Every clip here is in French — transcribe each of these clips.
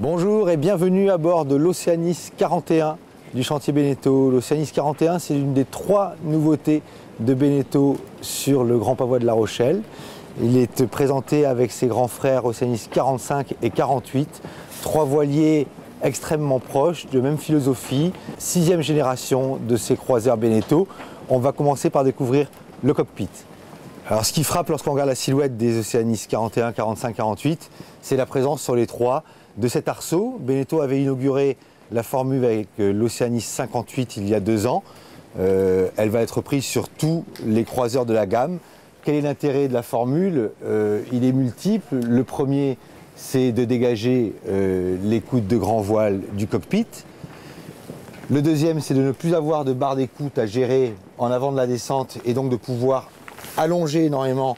Bonjour et bienvenue à bord de l'Oceanis 41 du chantier Beneteau. L'Oceanis 41, c'est une des 3 nouveautés de Beneteau sur le Grand Pavois de La Rochelle. Il est présenté avec ses grands frères Oceanis 45 et 48, 3 voiliers extrêmement proches, de même philosophie, 6e génération de ces croiseurs Beneteau. On va commencer par découvrir le cockpit. Alors ce qui frappe lorsqu'on regarde la silhouette des Oceanis 41, 45, 48, c'est la présence sur les 3 de cet arceau. Beneteau avait inauguré la formule avec l'Oceanis 58 il y a 2 ans. Elle va être prise sur tous les croiseurs de la gamme. Quel est l'intérêt de la formule? Il est multiple. Le premier, c'est de dégager l'écoute de grand voile du cockpit. Le deuxième, c'est de ne plus avoir de barre d'écoute à gérer en avant de la descente et donc de pouvoir allonger énormément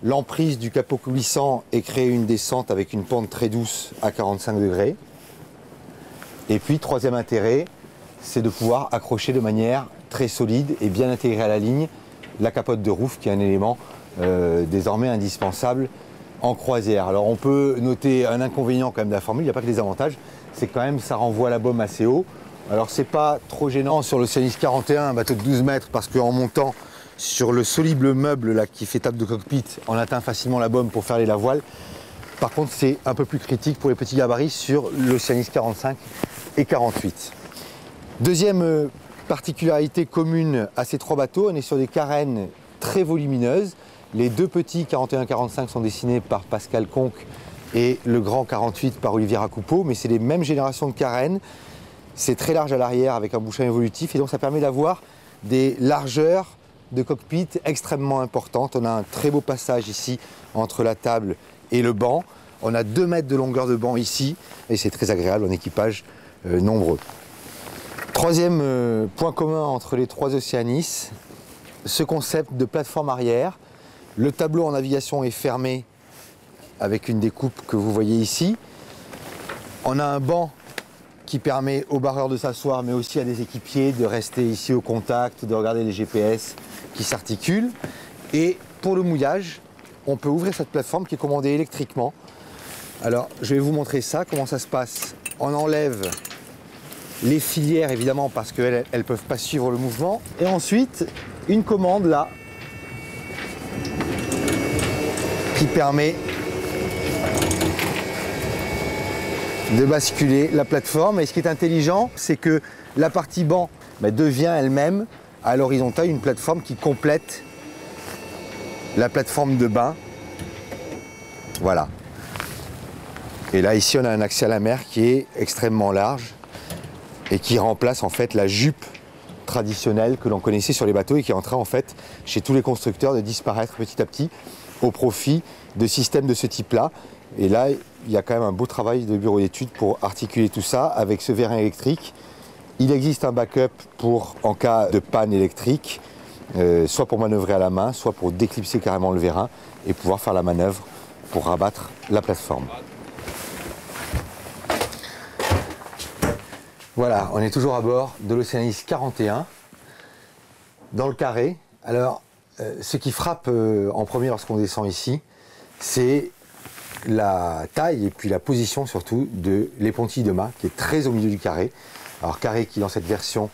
l'emprise du capot coulissant et créer une descente avec une pente très douce à 45 degrés. Et puis, troisième intérêt, c'est de pouvoir accrocher de manière très solide et bien intégrée à la ligne la capote de roof qui est un élément désormais indispensable en croisière. Alors on peut noter un inconvénient quand même de la formule, il n'y a pas que des avantages, c'est quand même ça renvoie la baume assez haut. Alors c'est pas trop gênant sur l'Oceanis 41, un bateau de 12 mètres, parce qu'en montant sur le solible meuble là, qui fait table de cockpit, on atteint facilement la baume pour faire les lave-voiles. Par contre, c'est un peu plus critique pour les petits gabarits sur l'Oceanis 45 et 48. Deuxième particularité commune à ces 3 bateaux, on est sur des carènes très volumineuses. Les 2 petits 41-45 sont dessinés par Pascal Conque et le grand 48 par Olivier Racoupeau, mais c'est les mêmes générations de carènes. C'est très large à l'arrière avec un bouchon évolutif et donc ça permet d'avoir des largeurs de cockpit extrêmement importantes. On a un très beau passage ici entre la table et le banc. On a 2 mètres de longueur de banc ici et c'est très agréable en équipage nombreux. Troisième point commun entre les 3 Oceanis, ce concept de plateforme arrière. Le tableau en navigation est fermé avec une découpe que vous voyez ici. On a un banc qui permet aux barreurs de s'asseoir, mais aussi à des équipiers de rester ici au contact, de regarder les GPS qui s'articulent. Et pour le mouillage, on peut ouvrir cette plateforme qui est commandée électriquement. Alors, je vais vous montrer ça, comment ça se passe. On enlève les filières, évidemment, parce qu'elles ne peuvent pas suivre le mouvement. Et ensuite, une commande là, qui permet de basculer la plateforme. Et ce qui est intelligent, c'est que la partie banc devient elle-même à l'horizontale une plateforme qui complète la plateforme de bain. Voilà. Et là, ici, on a un accès à la mer qui est extrêmement large et qui remplace en fait la jupe traditionnelle que l'on connaissait sur les bateaux et qui est en train en fait chez tous les constructeurs de disparaître petit à petit au profit de systèmes de ce type-là. Et là, il y a quand même un beau travail de bureau d'études pour articuler tout ça avec ce vérin électrique. Il existe un backup pour en cas de panne électrique, soit pour manœuvrer à la main, soit pour déclipser carrément le vérin et pouvoir faire la manœuvre pour rabattre la plateforme. Voilà, on est toujours à bord de l'Oceanis 41, dans le carré. Alors, ce qui frappe en premier lorsqu'on descend ici, c'est la taille et puis la position surtout de l'épontille de mât qui est très au milieu du carré. Alors carré qui dans cette version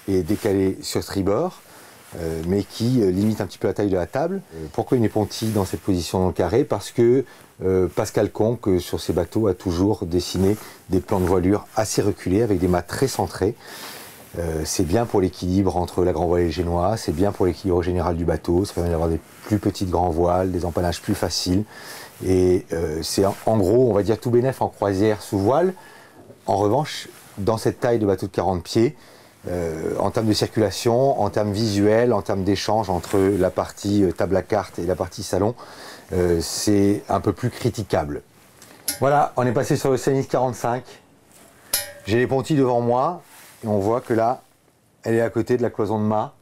est décalé sur tribord, mais qui limite un petit peu la taille de la table. Pourquoi une épontille dans cette position dans le carré? Parce que Pascal Conque sur ses bateaux a toujours dessiné des plans de voilure assez reculés avec des mâts très centrés. C'est bien pour l'équilibre entre la grand voile et le génois, c'est bien pour l'équilibre général du bateau, ça permet d'avoir des plus petites grands voiles, des empannages plus faciles. Et c'est en gros, on va dire tout bénef en croisière sous voile. En revanche, dans cette taille de bateau de 40 pieds, en termes de circulation, en termes visuels, en termes d'échange entre la partie table à cartes et la partie salon, c'est un peu plus critiquable. Voilà, on est passé sur l'Oceanis 45. J'ai les pontilles devant moi et on voit que là, elle est à côté de la cloison de mât,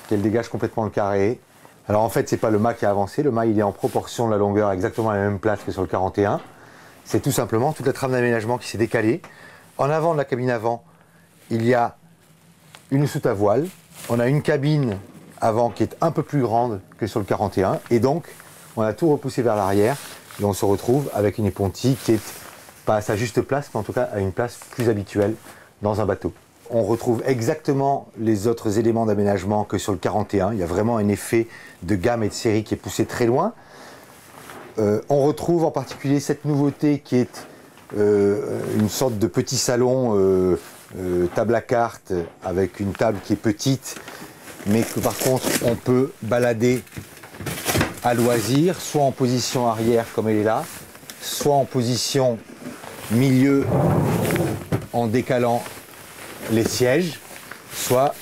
qu'elle dégage complètement le carré. Alors en fait, c'est pas le mât qui a avancé, le mât il est en proportion de la longueur exactement à la même place que sur le 41. C'est tout simplement toute la trame d'aménagement qui s'est décalée. En avant de la cabine avant, il y a une soute à voile. On a une cabine avant qui est un peu plus grande que sur le 41 et donc on a tout repoussé vers l'arrière et on se retrouve avec une épontille qui est pas à sa juste place, mais en tout cas à une place plus habituelle dans un bateau. On retrouve exactement les autres éléments d'aménagement que sur le 41. Il y a vraiment un effet de gamme et de série qui est poussé très loin. On retrouve en particulier cette nouveauté qui est une sorte de petit salon table à cartes avec une table qui est petite, mais que par contre on peut balader à loisir, soit en position arrière comme elle est là, soit en position milieu en décalant les sièges, soit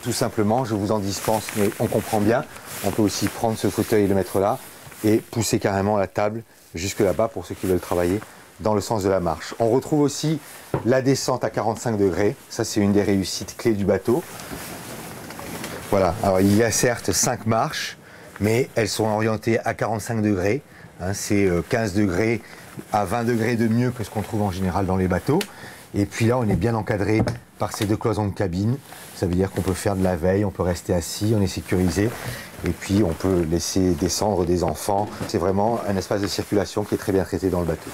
tout simplement, je vous en dispense, mais on comprend bien, on peut aussi prendre ce fauteuil et le mettre là et pousser carrément la table jusque là-bas pour ceux qui veulent travailler dans le sens de la marche. On retrouve aussi la descente à 45 degrés, ça c'est une des réussites clés du bateau. Voilà, alors il y a certes 5 marches, mais elles sont orientées à 45 degrés, hein, c'est 15 degrés à 20 degrés de mieux que ce qu'on trouve en général dans les bateaux. Et puis là, on est bien encadré par ces 2 cloisons de cabine. Ça veut dire qu'on peut faire de la veille, on peut rester assis, on est sécurisé. Et puis, on peut laisser descendre des enfants. C'est vraiment un espace de circulation qui est très bien traité dans le bateau.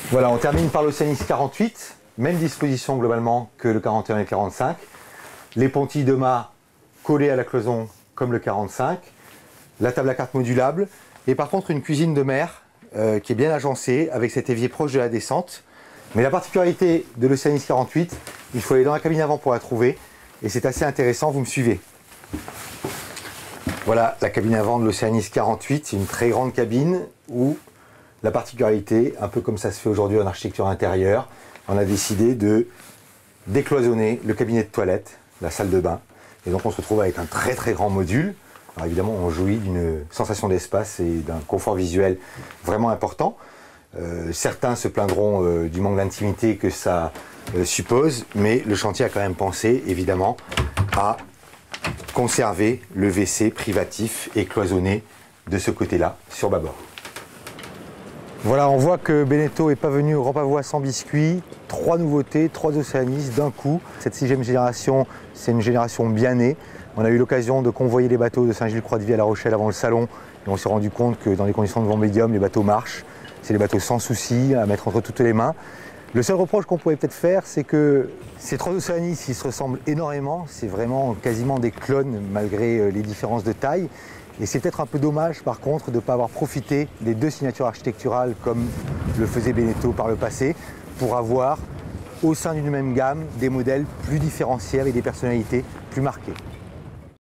Voilà, on termine par l'Oceanis 48. Même disposition globalement que le 41 et le 45. Les pontilles de mât collées à la cloison comme le 45. La table à cartes modulable. Et par contre, une cuisine de mer qui est bien agencée avec cet évier proche de la descente. Mais la particularité de l'Oceanis 48, il faut aller dans la cabine avant pour la trouver. Et c'est assez intéressant, vous me suivez. Voilà la cabine avant de l'Oceanis 48, c'est une très grande cabine où la particularité, un peu comme ça se fait aujourd'hui en architecture intérieure, on a décidé de décloisonner le cabinet de toilette, la salle de bain. Et donc on se retrouve avec un très très grand module. Alors évidemment, on jouit d'une sensation d'espace et d'un confort visuel vraiment important. Certains se plaindront du manque d'intimité que ça suppose, mais le chantier a quand même pensé, évidemment, à conserver le WC privatif et cloisonné de ce côté-là, sur bâbord. Voilà, on voit que Beneteau n'est pas venu au Grand Pavois sans biscuits. 3 nouveautés, 3 Oceanis d'un coup. Cette 6e génération, c'est une génération bien née. On a eu l'occasion de convoyer les bateaux de Saint-Gilles-Croix-de-Vie à La Rochelle avant le salon. Et on s'est rendu compte que dans les conditions de vent médium, les bateaux marchent. C'est des bateaux sans souci, à mettre entre toutes les mains. Le seul reproche qu'on pourrait peut-être faire, c'est que ces 3 Oceanis, ils se ressemblent énormément. C'est vraiment quasiment des clones malgré les différences de taille. Et c'est peut-être un peu dommage par contre de ne pas avoir profité des 2 signatures architecturales comme le faisait Beneteau par le passé pour avoir au sein d'une même gamme des modèles plus différentiels et des personnalités plus marquées.